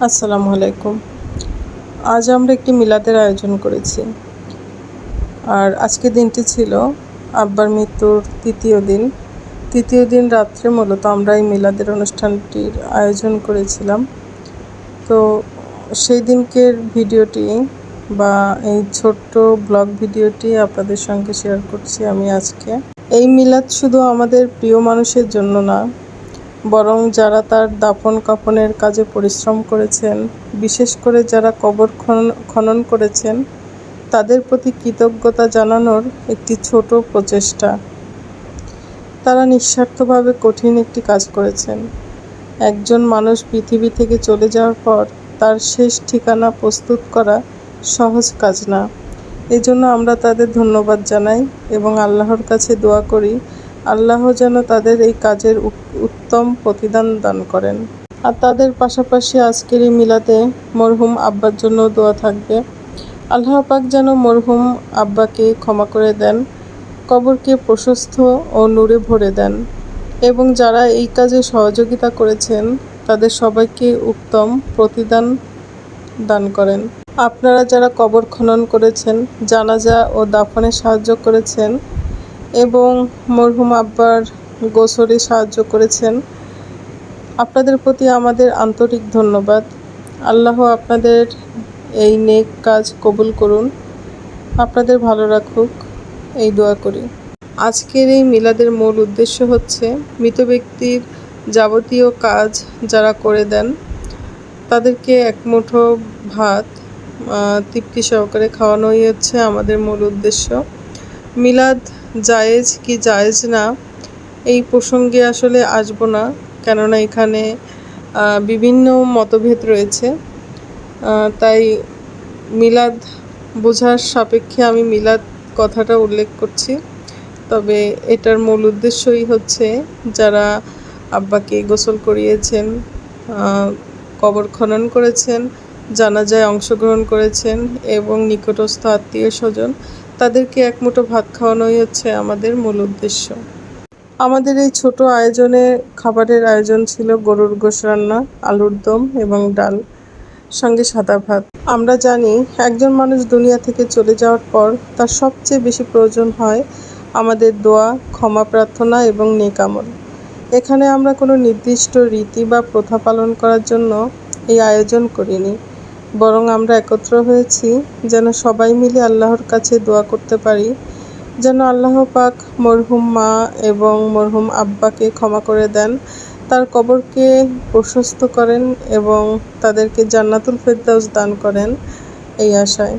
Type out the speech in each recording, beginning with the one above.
আসসালামু আলাইকুম। আজ আমরা একটি মিলাদের আয়োজন করেছি। আর আজকের দিনটি ছিল আব্বার মৃত্যুর তৃতীয় দিন রাত্রে মূলত আমরা এই মিলাদের অনুষ্ঠানটির আয়োজন করেছিলাম। তো সেই দিনকের ভিডিওটি বা এই ছোট্ট ব্লগ ভিডিওটি আপনাদের সঙ্গে শেয়ার করছি আমি আজকে। এই মিলাদ শুধু আমাদের প্রিয় মানুষের জন্য না, বরং যারা তার দাফন কাফনের কাজে পরিশ্রম করেছেন, বিশেষ করে যারা কবর খনন করেছেন, তাদের প্রতি কৃতজ্ঞতা জানানোর একটি ছোট প্রচেষ্টা। তারা নিঃস্বার্থভাবে কঠিন একটি কাজ করেছেন। একজন মানুষ পৃথিবী থেকে চলে যাওয়ার পর তার শেষ ঠিকানা প্রস্তুত করা সহজ কাজ না। এজন্য আমরা তাদের ধন্যবাদ জানাই এবং আল্লাহর কাছে দোয়া করি আল্লাহ যেন তাদের এই কাজের উত্তম প্রতিদান দান করেন। আর তাদের পাশাপাশি আজকের এই মিলাদে মরহুম আব্বার জন্য দোয়া থাকবে। আল্লাহ পাক যেন মরহুম আব্বাকে ক্ষমা করে দেন, কবরকে প্রশস্ত ও নূরে ভরে দেন এবং যারা এই কাজে সহযোগিতা করেছেন তাদের সবাইকে উত্তম প্রতিদান দান করেন। আপনারা যারা কবর খনন করেছেন, জানাজা ও দাফনে সাহায্য করেছেন এবং মরহুম আব্বার গোসলে সাহায্য করেছেন, আপনাদের প্রতি আমাদের আন্তরিক ধন্যবাদ। আল্লাহ আপনাদের এই নেক কাজ কবুল করুন, আপনাদের ভালো রাখুক, এই দোয়া করি। আজকের এই মিলাদের মূল উদ্দেশ্য হচ্ছে মৃত ব্যক্তির যাবতীয় কাজ যারা করে দেন তাদেরকে এক মুঠো ভাত তৃপ্তি সহকারে খাওয়ানোই হচ্ছে আমাদের মূল উদ্দেশ্য। মিলাদ জায়েজ কি জায়েজ না এই প্রসঙ্গে আসলে আসবো না, কেননা এখানে বিভিন্ন মতভেদ রয়েছে। তাই মিলাদ বোঝার সাপেক্ষে আমি মিলাদ কথাটা উল্লেখ করছি। তবে এটার মূল উদ্দেশ্যই হচ্ছে যারা আব্বাকে গোসল করিয়েছেন, কবর খনন করেছেন, জানাজায় অংশগ্রহণ করেছেন এবং নিকটস্থ আত্মীয় স্বজন তাদেরকে এক মুঠো ভাত খাওয়ানোই হচ্ছে আমাদের মূল উদ্দেশ্য। আমাদের এই ছোট আয়োজনে খাবারের আয়োজন ছিল গরুর গোশ রান্না, আলুর দম এবং ডাল, সঙ্গে সাদা ভাত। আমরা জানি একজন মানুষ দুনিয়া থেকে চলে যাওয়ার পর তার সবচেয়ে বেশি প্রয়োজন হয় আমাদের দোয়া, ক্ষমা প্রার্থনা এবং নেক আমল। এখানে আমরা কোনো নির্দিষ্ট রীতি বা প্রথা পালন করার জন্য এই আয়োজন করিনি, বরং আমরা একত্র হয়েছি যেন সবাই মিলে আল্লাহর কাছে দোয়া করতে পারি যেন আল্লাহ পাক মরহুম মা এবং মরহুম আব্বাকে ক্ষমা করে দেন, তার কবরকে প্রশস্ত করেন এবং তাদেরকে জান্নাতুল ফেরদাউস দান করেন, এই আশায়।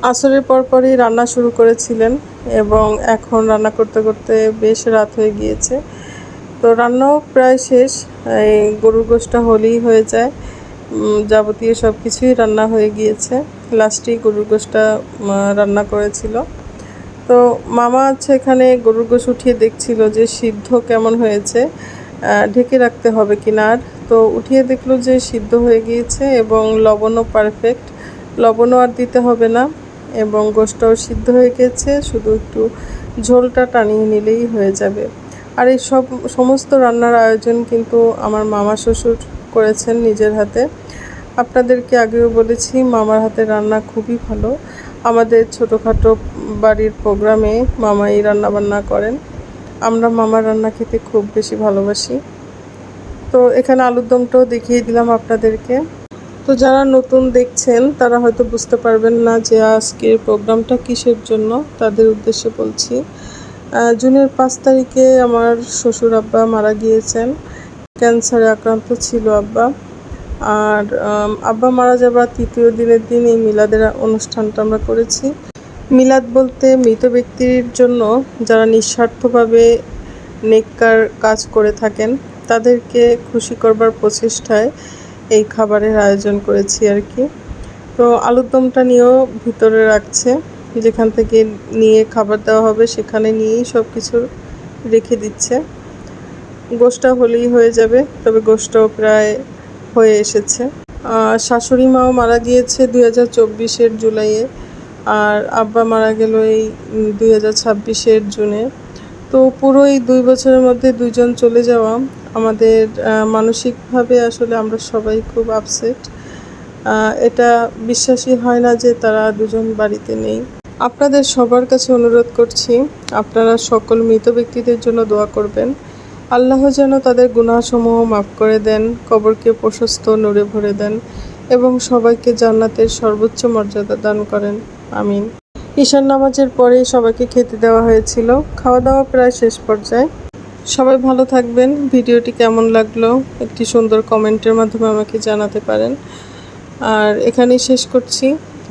আসরের পরপরই রান্না শুরু করেছিলেন এবং এখন রান্না করতে করতে বেশ রাত হয়ে গিয়েছে। তো রান্নাও প্রায় শেষ, এই গরুর গোশটা হলেই হয়ে যায়, যাবতীয় সব কিছুই রান্না হয়ে গিয়েছে। লাস্টেই গরুর গোশটা রান্না করেছিল। তো মামা এখানে গরুর গোশ উঠিয়ে দেখছিল যে সিদ্ধ কেমন হয়েছে, ঢেকে রাখতে হবে কিনা। আর তো উঠিয়ে দেখলো যে সিদ্ধ হয়ে গিয়েছে এবং লবণও পারফেক্ট, লবণও আর দিতে হবে না এবং গোশটাও সিদ্ধ হয়ে গেছে, শুধু একটু ঝোলটা টানিয়ে নিলেই হয়ে যাবে। আর এই সমস্ত রান্নার আয়োজন কিন্তু আমার মামা শ্বশুর করেছেন নিজের হাতে। আপনাদেরকে আগেও বলেছি মামার হাতের রান্না খুবই ভালো। আমাদের ছোটোখাটো বাড়ির প্রোগ্রামে মামা এই রান্নাবান্না করেন। আমরা মামার রান্না খেতে খুব বেশি ভালোবাসি। তো এখানে আলুর দমটাও দেখিয়ে দিলাম আপনাদেরকে। তো যারা নতুন দেখছেন তারা হয়তো বুঝতে পারবেন না যে আজকের প্রোগ্রামটা কিসের জন্য, তাদের উদ্দেশ্যে বলছি। জুনের 5 তারিখে আমার শ্বশুর আব্বা মারা গিয়েছেন, ক্যান্সারে আক্রান্ত ছিল আব্বা। আর আব্বা মারা যাবার তৃতীয় দিনের দিন এই মিলাদের অনুষ্ঠানটা আমরা করেছি। মিলাদ বলতে মৃত ব্যক্তির জন্য যারা নিঃস্বার্থভাবে নেককার কাজ করে থাকেন তাদেরকে খুশি করবার প্রচেষ্টায় এই খাবারের আয়োজন করেছি আর কি। তো আলুর দমটা নিয়েও ভিতরে রাখছে, যেখান থেকে নিয়ে খাবার দেওয়া হবে সেখানে নিয়েই সব কিছু রেখে দিচ্ছে। গোশটা হলেই হয়ে যাবে, তবে গোশটাও প্রায় হয়ে এসেছে। শাশুড়ি মাও মারা গিয়েছে 2024-এর জুলাইয়ে, আর আব্বা মারা গেল এই 2026-এর জুনে। তো পুরো এই 2 বছরের মধ্যে দুইজন চলে যাওয়া আমাদের মানসিকভাবে আসলে আমরা সবাই খুব আপসেট। এটা বিশ্বাসই হয় না যে তারা দুজন বাড়িতে নেই। আপনাদের সবার কাছে অনুরোধ করছি, আপনারা সকল মৃত ব্যক্তিদের জন্য দোয়া করবেন। আল্লাহ যেন তাদের গুনাহসমূহ মাফ করে দেন, কবরকে প্রশস্ত নূরে ভরে দেন এবং সবাইকে জান্নাতের সর্বোচ্চ মর্যাদা দান করেন। আমিন। ঈশান নামাজের পরেই সবাইকে খেতে দেওয়া হয়েছিল। খাওয়া দাওয়া প্রায় শেষ পর্যায়ে। সবাই ভালো থাকবেন। ভিডিওটি কেমন লাগলো একটি সুন্দর কমেন্টের মাধ্যমে আমাকে জানাতে পারেন। আর এখানেই শেষ করছি।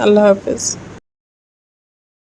আল্লাহ হাফেজ।